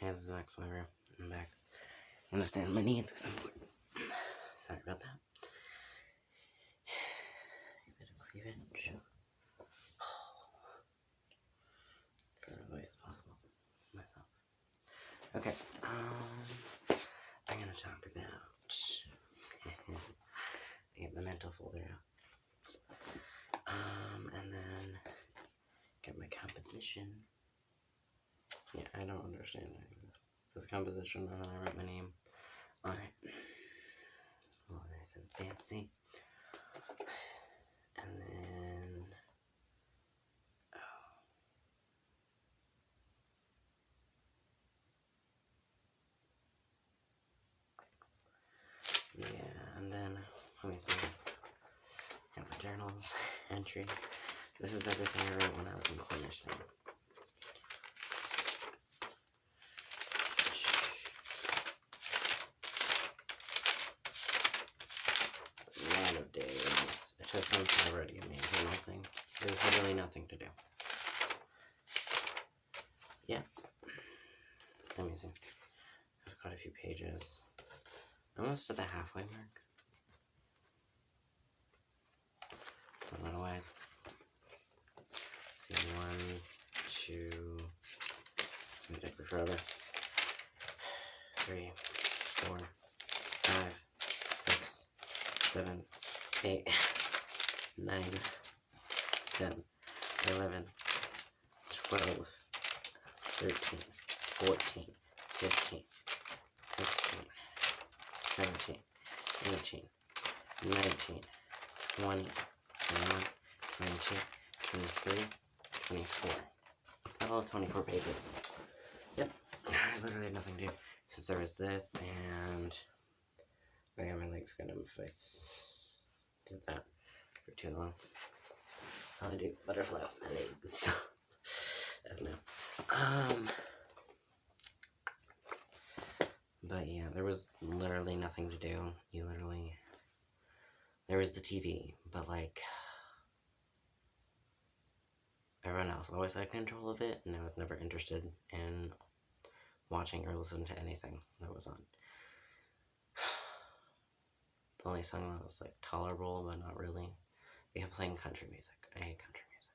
Hey, this is Max Weber. I'm back. Understand my needs because I'm bored. Sorry about that. A bit of cleavage. For as way as possible. Myself. Okay. I'm gonna talk about. Get the mental folder out. And then get my composition. Yeah, I don't understand any of this. It says composition, and then I wrote my name on it. All nice and fancy. And then, yeah, and then, let me see, got my journal entry. This is everything I wrote when I was in Cornerstone. A lot of days. It took some forever to get me a journal thing. There's literally nothing to do. Yeah. Let me see. I've got a few pages. Almost at the halfway mark. A little ways. Let's see, 1, 2. It's gonna take me forever. 3, 4, 5, 6, 7, 8, 9, 10, 11, 12, 13, 14, 15, 16, 17, 18, 19, 20, 21, 22, 23, 24. All 24 pages. Yep. I literally had nothing to do. Since there was this, and I got my legs kind of face. Did that for too long. I'll do butterfly with my legs. I don't know. But yeah, there was literally nothing to do. There was the TV, but like, everyone else always had control of it, and I was never interested in watching or listening to anything that was on. The only song that was like tolerable, but not really. They kept playing country music. I hate country music.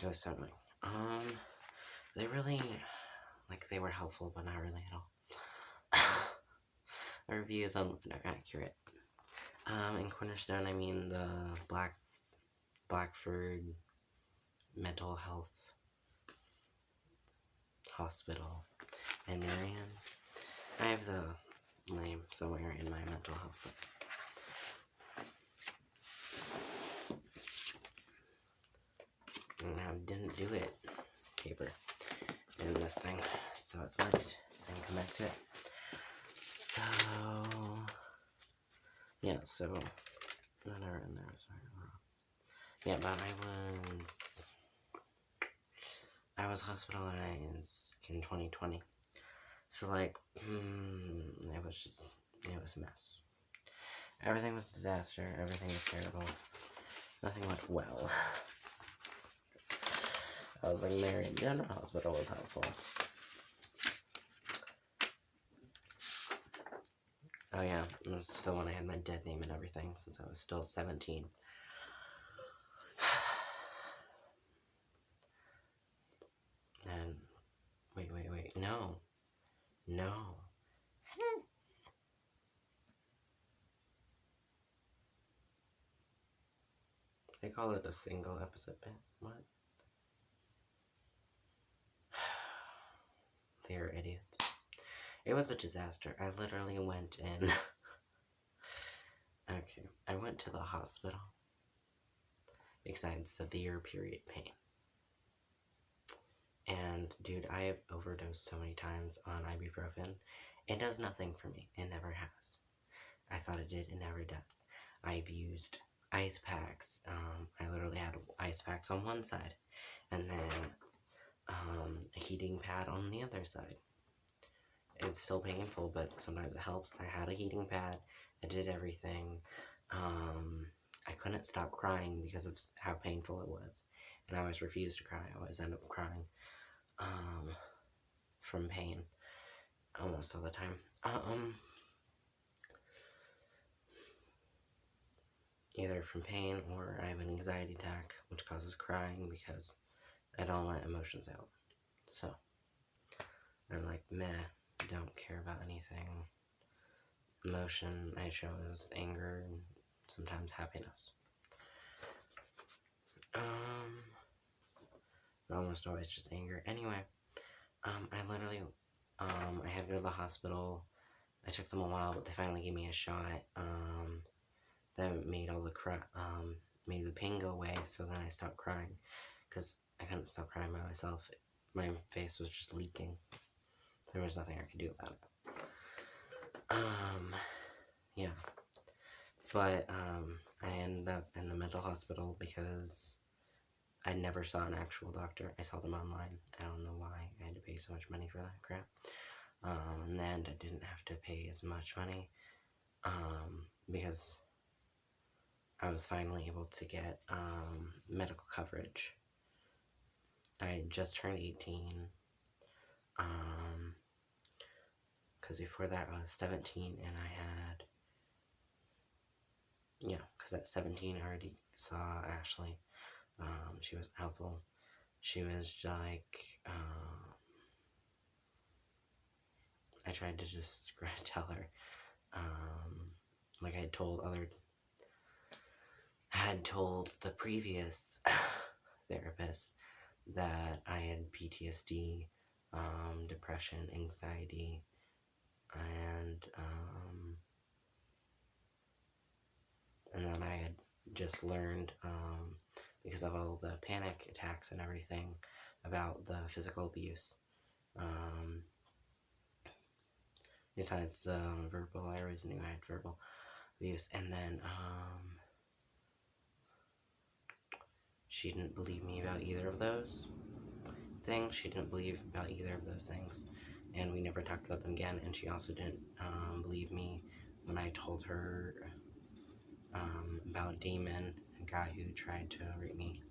It was so annoying. They really, like, they were helpful, but not really at all. The reviews are accurate. In Cornerstone, I mean the Blackford Mental Health Hospital in Marion. I have the name somewhere in my mental health book. And I didn't do it paper in this thing, so it's marked, so I can come back to it. So, yeah, so, whatever in there, sorry, yeah, but I was hospitalized in 2020, so, like, it was a mess. Everything was a disaster, everything was terrible, nothing went well. I was like, Marion General Hospital was helpful. Oh yeah, and this is still when I had my dead name and everything, since I was still 17. And, wait, no. They call it a single episode bit. What? They're idiots. It was a disaster. I literally went in. Okay, I went to the hospital because I had severe period pain. And, dude, I have overdosed so many times on ibuprofen. It does nothing for me. It never has. I thought it did. It never does. I've used ice packs. I literally had ice packs on one side. And then a heating pad on the other side. It's still painful, but sometimes it helps. I had a heating pad. I did everything. I couldn't stop crying because of how painful it was. And I always refused to cry. I always end up crying from pain. almost all the time. Either from pain or I have an anxiety attack, which causes crying because I don't let emotions out. So, I'm like, meh, don't care about anything. Emotion I show is anger and sometimes happiness. Almost always just anger. Anyway, I literally, I had to go to the hospital. I took them a while, but they finally gave me a shot, that made all the made the pain go away, so then I stopped crying, because I couldn't stop crying by myself. My face was just leaking. There was nothing I could do about it. Yeah. But, I ended up in the mental hospital because I never saw an actual doctor. I saw them online. I don't know why I had to pay so much money for that crap. And then I didn't have to pay as much money, because I was finally able to get, medical coverage. I just turned 18, because before that I was 17, and I had, because at 17 I already saw Ashley. She was awful. She was like, I tried to just tell her, like I had told the previous therapist that I had PTSD, depression, anxiety, and then I had just learned, because of all the panic attacks and everything, about the physical abuse. Besides verbal, I always knew I had verbal abuse. And then she didn't believe me about either of those things. She didn't believe about either of those things, and we never talked about them again. And she also didn't believe me when I told her about Damon, a guy who tried to rape me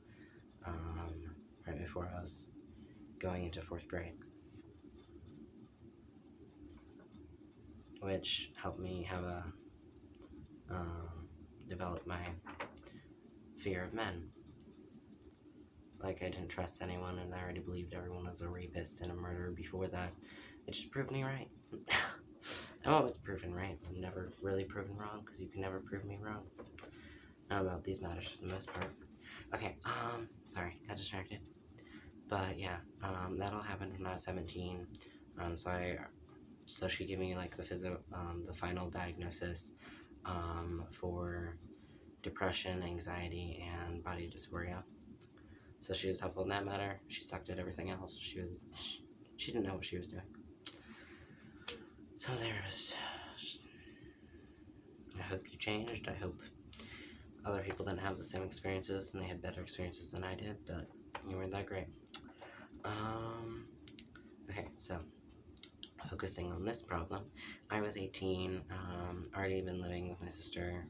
right before I was going into 4th grade, which helped me have a develop my fear of men. Like, I didn't trust anyone, and I already believed everyone was a rapist and a murderer before that. It just proved me right. I'm always proven right. I'm never really proven wrong, because you can never prove me wrong. Not about these matters for the most part. Okay, sorry, got distracted. But yeah, that all happened when I was 17. So she gave me like the final diagnosis, for depression, anxiety, and body dysphoria. So she was helpful in that matter. She sucked at everything else. She didn't know what she was doing. So I hope you changed. I hope other people didn't have the same experiences and they had better experiences than I did, but you weren't that great. Okay, so focusing on this problem, I was 18, already been living with my sister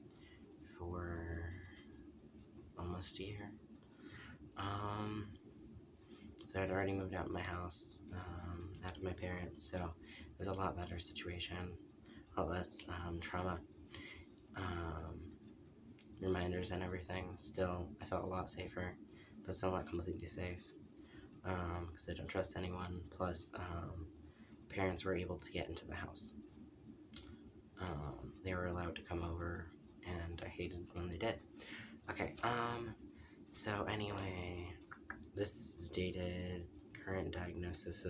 for almost a year. So I'd already moved out of my house, out of my parents, so it was a lot better situation, a lot less trauma, reminders and everything. Still, I felt a lot safer, but still not completely safe, because I don't trust anyone, plus parents were able to get into the house. They were allowed to come over, and I hated when they did. Okay, so anyway, this is dated, current diagnoses,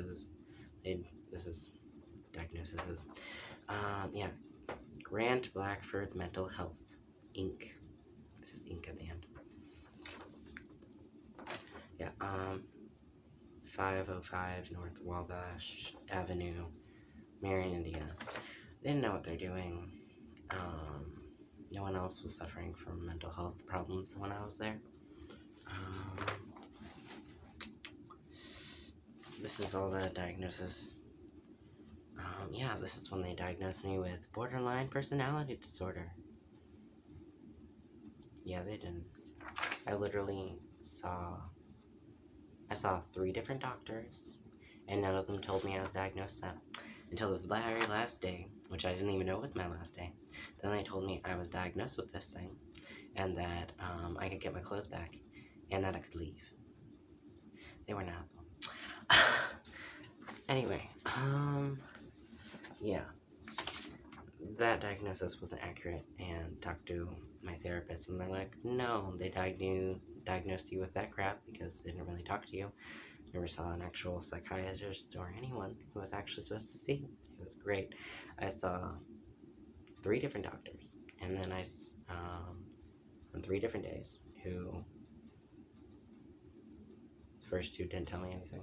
this is diagnoses, yeah, Grant Blackford Mental Health, Inc. This is Inc. at the end. Yeah, 505 North Wabash Avenue, Marion, Indiana. They didn't know what they're doing. No one else was suffering from mental health problems when I was there. This is all the diagnosis. Yeah, this is when they diagnosed me with borderline personality disorder. Yeah, they didn't. I literally saw 3 different doctors, and none of them told me I was diagnosed that. until the very last day, which I didn't even know was my last day. Then they told me I was diagnosed with this thing, and that I could get my clothes back, and that I could leave. They were not, though. Anyway, yeah. That diagnosis wasn't accurate, and talked to my therapist, and they're like, no, they diagnosed you with that crap because they didn't really talk to you. Never saw an actual psychiatrist or anyone who was actually supposed to see you. It was great. I saw 3 different doctors, and then on 3 different days, who the first 2 didn't tell me anything.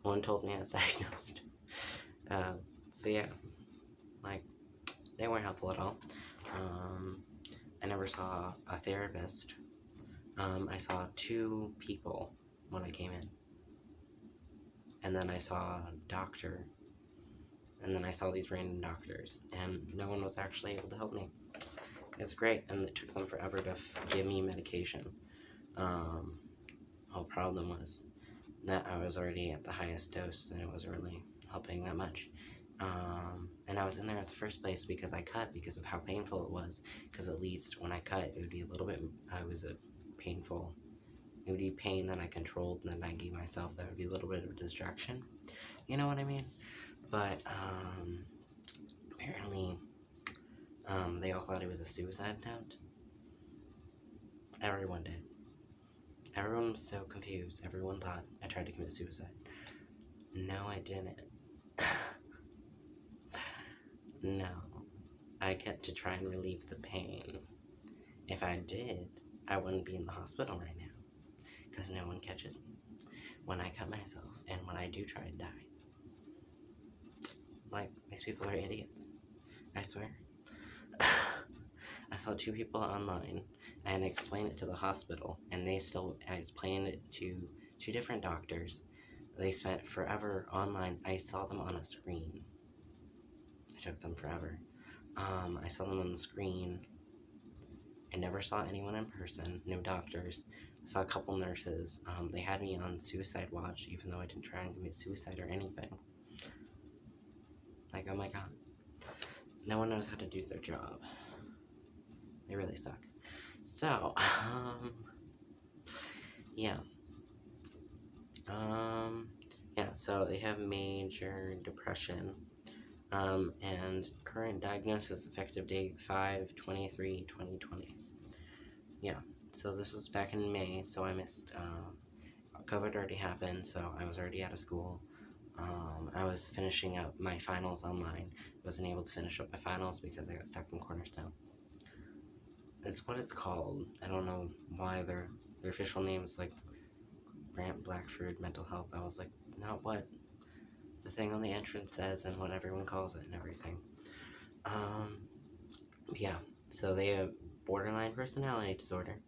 One told me I was diagnosed. So yeah, like, they weren't helpful at all. I never saw a therapist. I saw 2 people when I came in. And then I saw a doctor. And then I saw these random doctors. And no one was actually able to help me. It was great, and it took them forever to give me medication. Whole problem was that I was already at the highest dose, and it wasn't really helping that much. And I was in there at the first place because I cut because of how painful it was. Because at least when I cut, it would be a little bit, painful. It would be pain that I controlled and then I gave myself. That would be a little bit of a distraction. You know what I mean? But, apparently, they all thought it was a suicide attempt. Everyone did. Everyone was so confused. Everyone thought I tried to commit suicide. No, I didn't. No. I kept to try and relieve the pain. If I did, I wouldn't be in the hospital right now. Because no one catches me when I cut myself and when I do try and die. Like, these people are idiots. I swear. I saw 2 people online and explained it to the hospital, and I explained it to 2 different doctors. They spent forever online. I saw them on a screen. It took them forever. I saw them on the screen. I never saw anyone in person, no doctors. I saw a couple nurses. They had me on suicide watch, even though I didn't try and commit suicide or anything. Like, oh my god. No one knows how to do their job. They really suck. So, yeah. So they have major depression. And current diagnosis effective date 5/23/2020. Yeah, so this was back in May, so I missed, COVID already happened, so I was already out of school. I was finishing up my finals online. Wasn't able to finish up my finals because I got stuck in Cornerstone. It's what it's called. I don't know why their official name is like Grant Blackford Mental Health. I was like, not what the thing on the entrance says and what everyone calls it and everything. Yeah, so they have borderline personality disorder,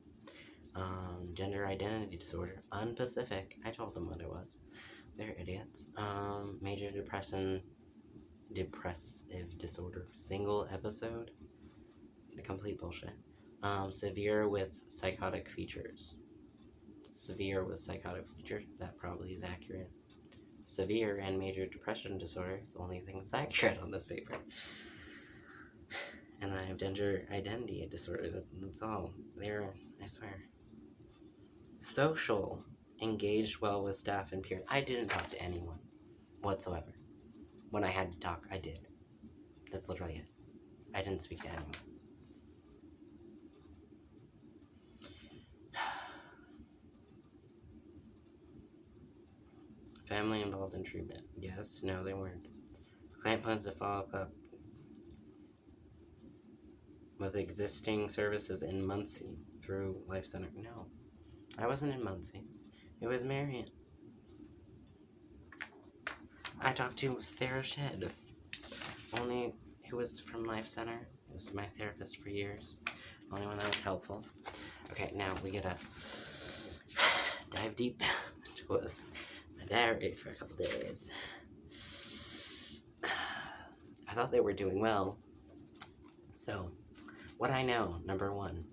gender identity disorder, unspecific. I told them what it was. They're idiots. Major depressive disorder, single episode, the complete bullshit. Severe with psychotic features. Severe with psychotic features, that probably is accurate. Severe and major depression disorder is the only thing that's accurate on this paper. And I have gender identity disorder, that's all. They're, I swear. Social, engaged well with staff and peers. I didn't talk to anyone whatsoever. When I had to talk, I did. That's literally it. I didn't speak to anyone. Family involved in treatment. Yes, no, they weren't. Client plans to follow up with existing services in Muncie through Life Center. No, I wasn't in Muncie. It was Marion. I talked to Sarah Shedd, who was from Life Center. It was my therapist for years. Only one that was helpful. Okay, now we gotta dive deep into my diary for a couple days. I thought they were doing well. So, what I know, number 1.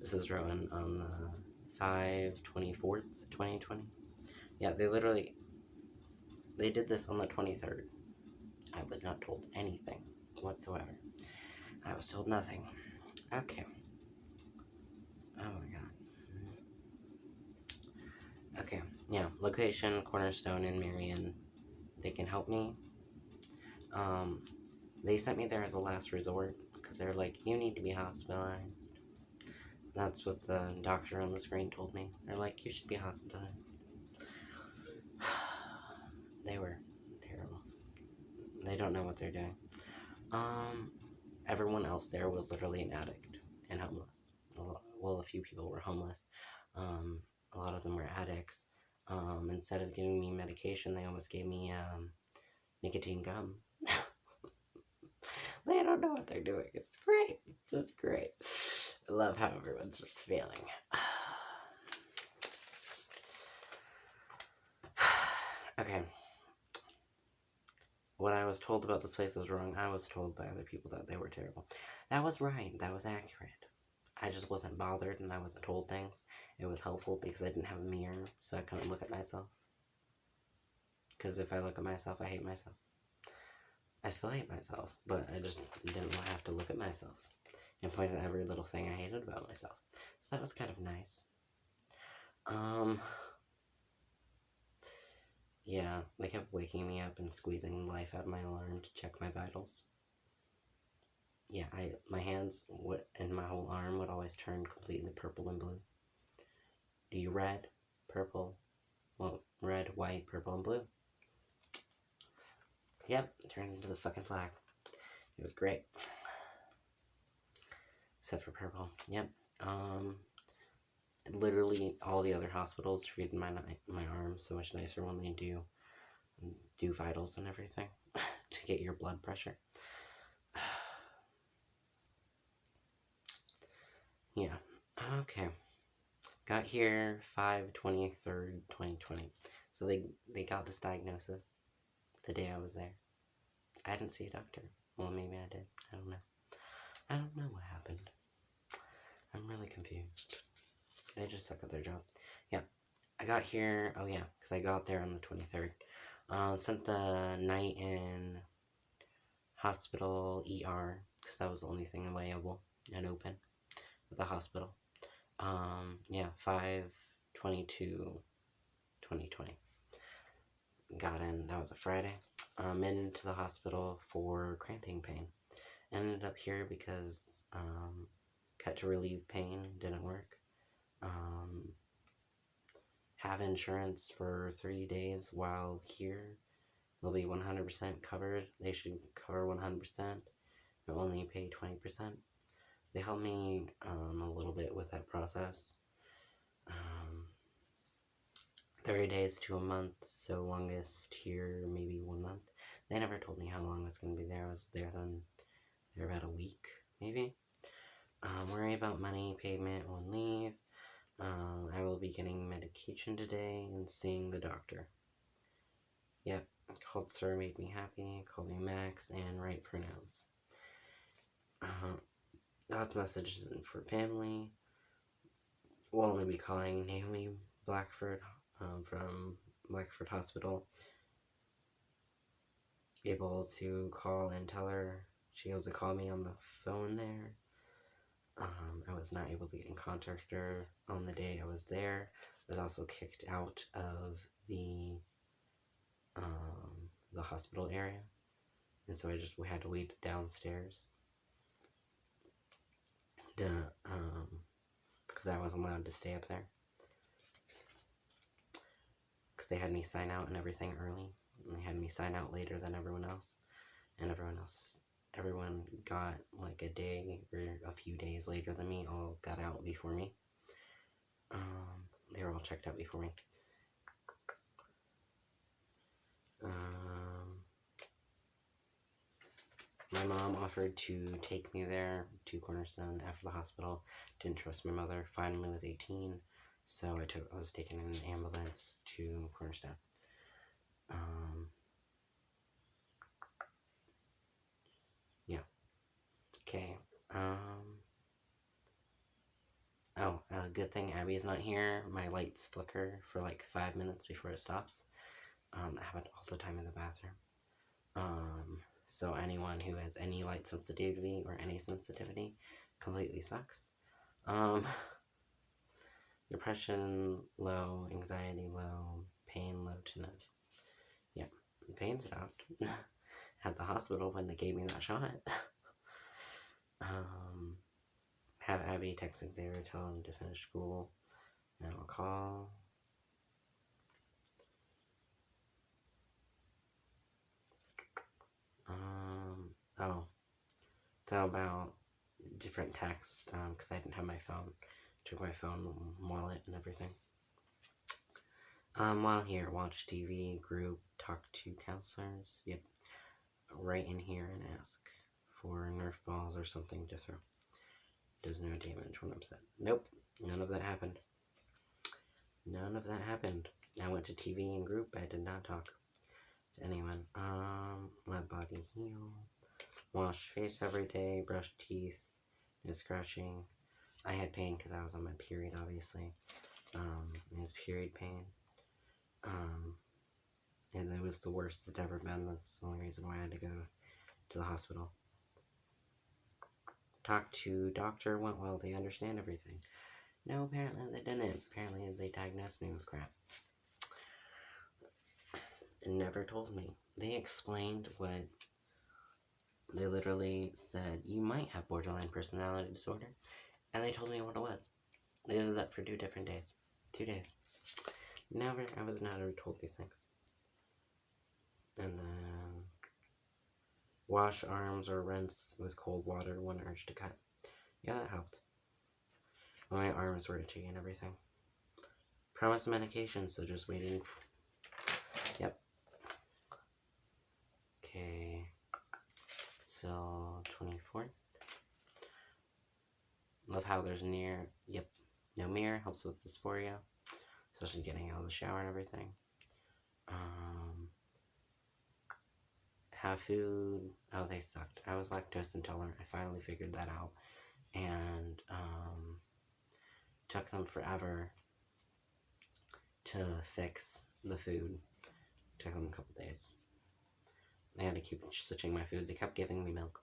This is written on the 5/24/2020. Yeah, they did this on the 23rd. I was not told anything whatsoever. I was told nothing. Okay. Oh my god. Okay, yeah, location, Cornerstone in Marion. They can help me. They sent me there as a last resort, because they're like, you need to be hospitalized. That's what the doctor on the screen told me. They're like, you should be hospitalized. They were terrible. They don't know what they're doing. Everyone else there was literally an addict and homeless. Well, a few people were homeless. A lot of them were addicts. Instead of giving me medication, they almost gave me nicotine gum. They don't know what they're doing. It's great. It's just great. I love how everyone's just failing. Okay. What I was told about this place was wrong. I was told by other people that they were terrible. That was right. That was accurate. I just wasn't bothered and I wasn't told things. It was helpful because I didn't have a mirror, so I couldn't look at myself. Because if I look at myself, I hate myself. I still hate myself, but I just didn't have to look at myself and point at every little thing I hated about myself. So that was kind of nice. Yeah, they kept waking me up and squeezing life out of my alarm to check my vitals. Yeah, my hands and my whole arm would always turn completely purple and blue. Do you red, purple, well, red, white, purple, and blue? Yep, turned into the fucking flag. It was great. Except for purple. Yep. Literally all the other hospitals treated my arm so much nicer when they do vitals and everything to get your blood pressure. Yeah. Okay. Got here 5/23/2020. So they got this diagnosis the day I was there. I didn't see a doctor. Well, maybe I did. I don't know. I don't know what happened. I'm really confused. They just suck at their job. Yeah. I got here, oh yeah, because I got there on the 23rd. Spent the night in hospital ER, because that was the only thing available and open at the hospital. Yeah, 5/22/2020. Got in, that was a Friday. Into the hospital for cramping pain. Ended up here because, cut to relieve pain didn't work. Have insurance for 3 days while here. They'll be 100% covered. They should cover 100%. They'll only pay 20%. They helped me a little bit with that process. 30 days to a month, so longest here, maybe 1 month. They never told me how long I was going to be there. I was there about a week, maybe. Worry about money, payment, on leave. I will be getting medication today and seeing the doctor. Yep, called Sir made me happy, called me Max, and right pronouns. God's message isn't for family. We'll only be calling Naomi Blackford from Blackford Hospital. Able to call and tell her she was to call me on the phone there. I was not able to get in contact with her on the day I was there. I was also kicked out of the hospital area, and so we had to wait downstairs. Because I wasn't allowed to stay up there. Because they had me sign out and everything early. And they had me sign out later than everyone else. And everyone got like a day or a few days later than me, all got out before me. They were all checked out before me. My mom offered to take me there to Cornerstone after the hospital. Didn't trust my mother. Finally was 18, so I was taken in an ambulance to Cornerstone. Yeah. Okay. Good thing Abby's not here. My lights flicker for like 5 minutes before it stops. That happened all the time in the bathroom. So anyone who has any light sensitivity or any sensitivity completely sucks. Depression low, anxiety low, pain low to none. Yeah, pain stopped at the hospital when they gave me that shot. Have Abby text Xavier, tell him to finish school, and I'll call. Oh, tell about different texts, because I didn't have my phone. Took my phone, wallet, and everything. While here, watch TV, group, talk to counselors. Yep. Write in here and ask for Nerf balls or something to throw. Does no damage when upset. Nope. None of that happened. None of that happened. I went to TV and group. I did not talk to anyone. Let body heal. Wash face every day. Brush teeth. No scratching. I had pain because I was on my period, obviously. It was period pain. And it was the worst it's ever been. That's the only reason why I had to go to the hospital. Talk to doctor, went well, they understand everything. No, apparently they didn't. Apparently they diagnosed me with crap. And never told me. They explained what, they literally said, you might have borderline personality disorder. And they told me what it was. They did that for 2 different days. 2 days. Never, I was not ever told these things. And then, wash arms or rinse with cold water when urged to cut. Yeah, that helped. My arms were itchy and everything. Promised medication, so just waiting. Yep. Okay. So, 24th. Love how there's no mirror. Helps with dysphoria. Especially getting out of the shower and everything. Have food. Oh, they sucked. I was lactose intolerant. I finally figured that out. And, took them forever to fix the food. Took them a couple days. They had to keep switching my food. They kept giving me milk.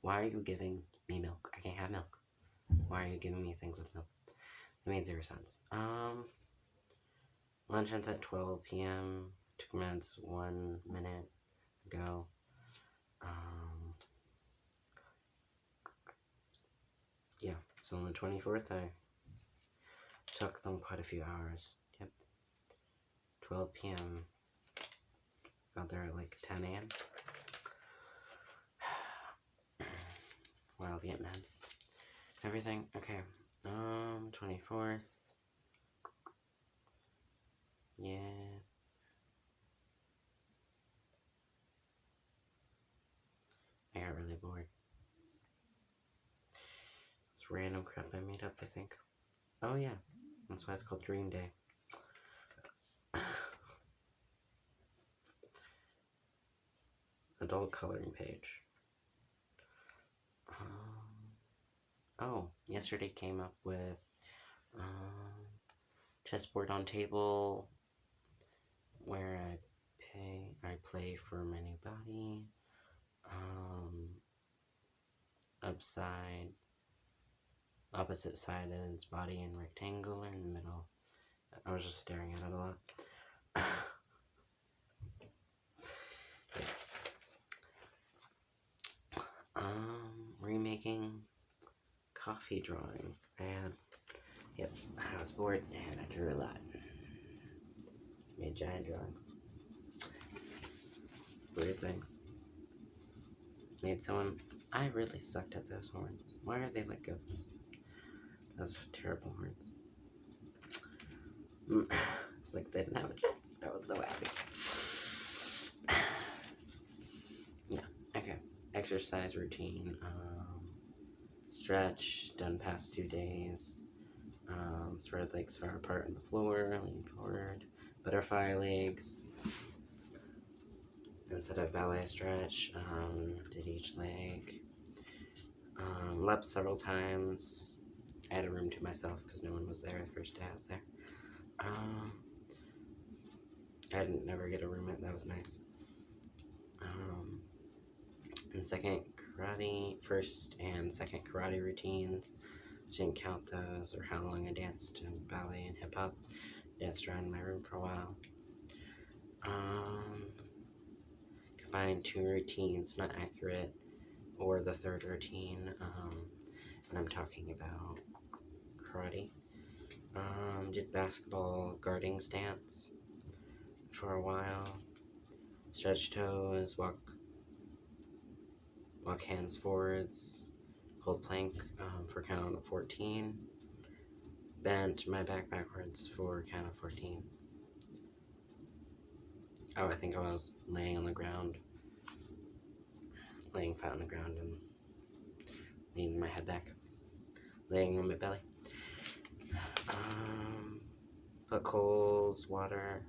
Why are you giving me milk? I can't have milk. Why are you giving me things with milk? It made 0 sense. Lunch ends at 12 p.m. Took meds 1 minute ago. Yeah, so on the 24th, I took them quite a few hours. Yep. 12 p.m. Got there at like 10 a.m. While get meds. Everything. Okay. 24th. Yeah. I got really bored. It's random crap I made up, I think. Oh yeah. That's why it's called Dream Day. Adult coloring page. Oh, yesterday came up with chessboard on table where I play for many body. Opposite side is body and rectangle in the middle. I was just staring at it a lot. Remaking coffee drawing. And yep, I was bored and I drew a lot. Made giant drawings. Weird things. Made someone. I really sucked at those horns. Why are they like goats? Those terrible horns. It's like they didn't have a chance. I was so happy. Yeah, okay. Exercise routine. Stretch, done past 2 days. Spread legs far apart on the floor, lean forward. Butterfly legs. Instead of ballet stretch, did each leg. Leapt several times. I had a room to myself because no one was there the first day I was there. I didn't never get a roommate. That was nice. And first and second karate routines. Didn't count those or how long I danced in ballet and hip hop. Danced around in my room for a while. Combined 2 routines, not accurate, or the third routine, and I'm talking about karate. Did basketball guarding stance for a while. Stretch toes, walk hands forwards, hold plank for count of 14. Bent my back backwards for count of 14. Oh, I think I was laying on the ground, laying flat on the ground and leaning my head back, laying on my belly. Put coals, water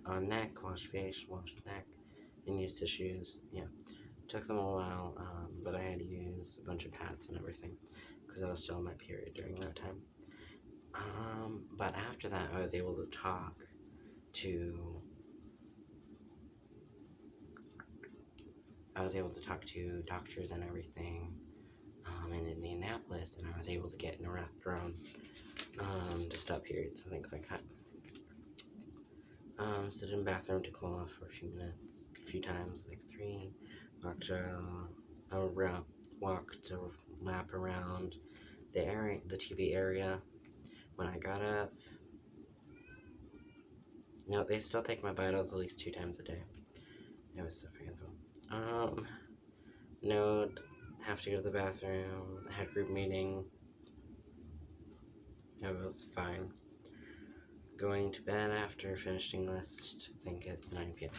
on neck, wash face, wash neck, and use tissues. Yeah, took them a while, but I had to use a bunch of pads and everything because I was still in my period during that time. But after that, I was able to talk to doctors and everything in Indianapolis, and I was able to get norepinephrine to stop periods and things like that. Stood in the bathroom to cool off for a few minutes, a few times, like 3. Walked a lap around the TV area. When I got up, no, they still take my vitals at least 2 times a day. It was so painful. No, have to go to the bathroom. Had group meeting. It was fine. Going to bed after finishing list. I think it's 9 p.m.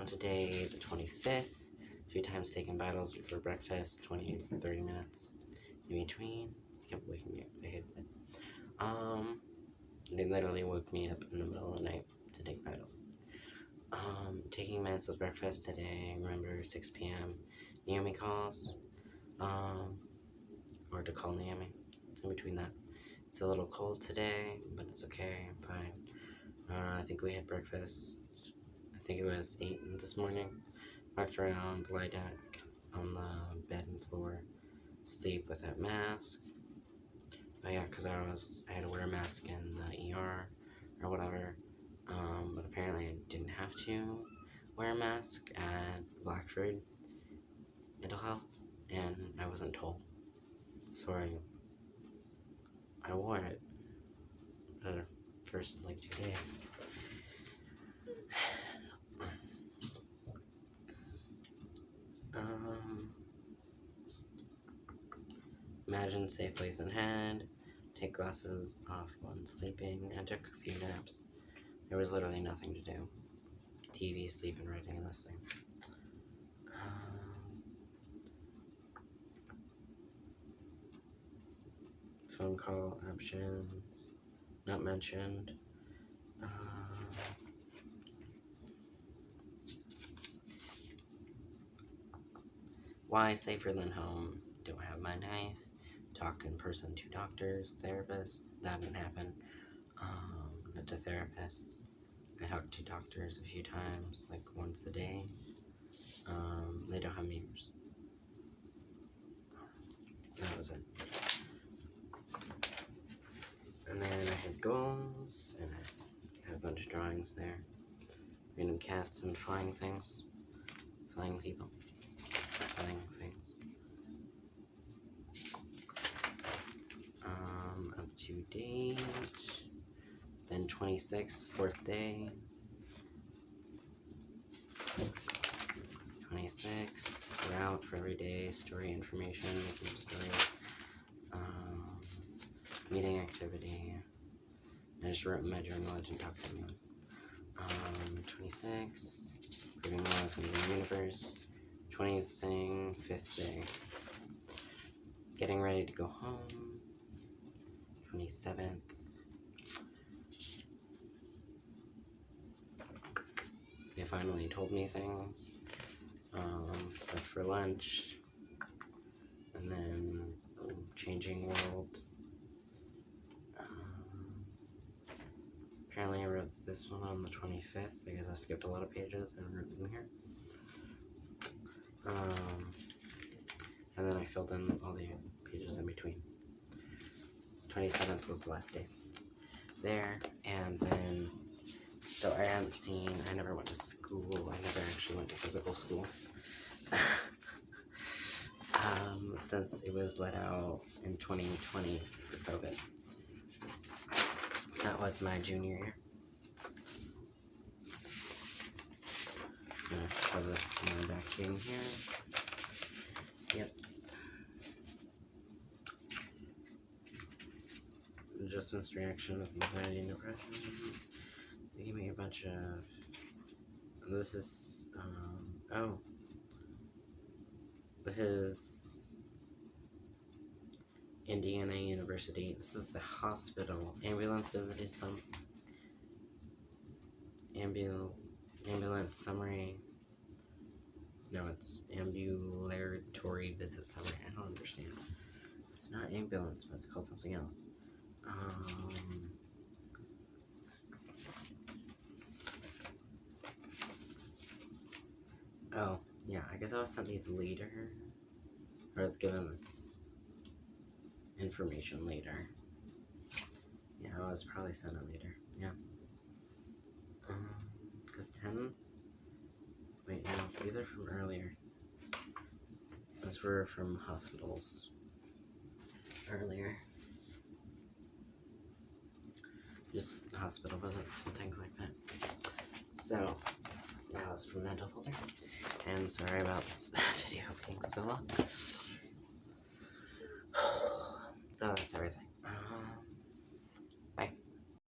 Today, the 25th. 2 times taking vitals before breakfast. 20 to 30 minutes in between. They kept waking me up. I hated it. They literally woke me up in the middle of the night to take vitals. Taking meds with breakfast today. Remember, 6 p.m. Naomi calls. Or to call Naomi. It's in between that. It's a little cold today, but it's okay. I'm fine. I think we had breakfast. I think it was 8 this morning. Walked around, lie down on the bed and floor, sleep with that mask. But yeah, because I had to wear a mask in the ER or whatever. But apparently I didn't have to wear a mask at Blackford Mental Health, and I wasn't told. So I wore it for the first 2 days. Imagine safe place in head. Take glasses off when sleeping, and took a few naps. There was literally nothing to do. TV, sleep, and writing in this thing. Phone call options, not mentioned. Why safer than home? Don't have my knife. Talk in person to doctors, therapists. That didn't happen. Not to therapists. I talked to doctors a few times, once a day. They don't have mirrors. That was it. And then I had goals, and I had a bunch of drawings there. Random cats and flying things. Flying people. Flying things. Up to date. Then 26th, 4th day. 26, route for every day, story information, making up stories, meeting activity. I just wrote in my journal, I didn't talk to anyone. 26, proving laws in the universe. 20th thing, 5th day. Getting ready to go home. 27th. They finally told me things. Stuff for lunch. And then changing world. Apparently I wrote this one on the 25th because I skipped a lot of pages and wrote it in here. And then I filled in all the pages in between. 27th was the last day there, and then, so I never went to school, I never actually went to physical school, since it was let out in 2020 for COVID. That was my junior year. I'm gonna shove this back in here. Yep. Adjustments reaction with anxiety and depression. They gave me a bunch of. This is. This is Indiana University. This is the hospital. Ambulance visited some. Ambulance summary. No, it's ambulatory visit summary. I don't understand. It's not ambulance, but it's called something else. Oh, yeah, I guess I was sent these later. Or I was given this information later. Yeah, I was probably sent it later. Yeah. Because 10... Wait, no, these are from earlier. Those were from hospitals earlier. Just hospital visits and things like that. So, that was from mental folder. And sorry about this video being so long. So that's everything.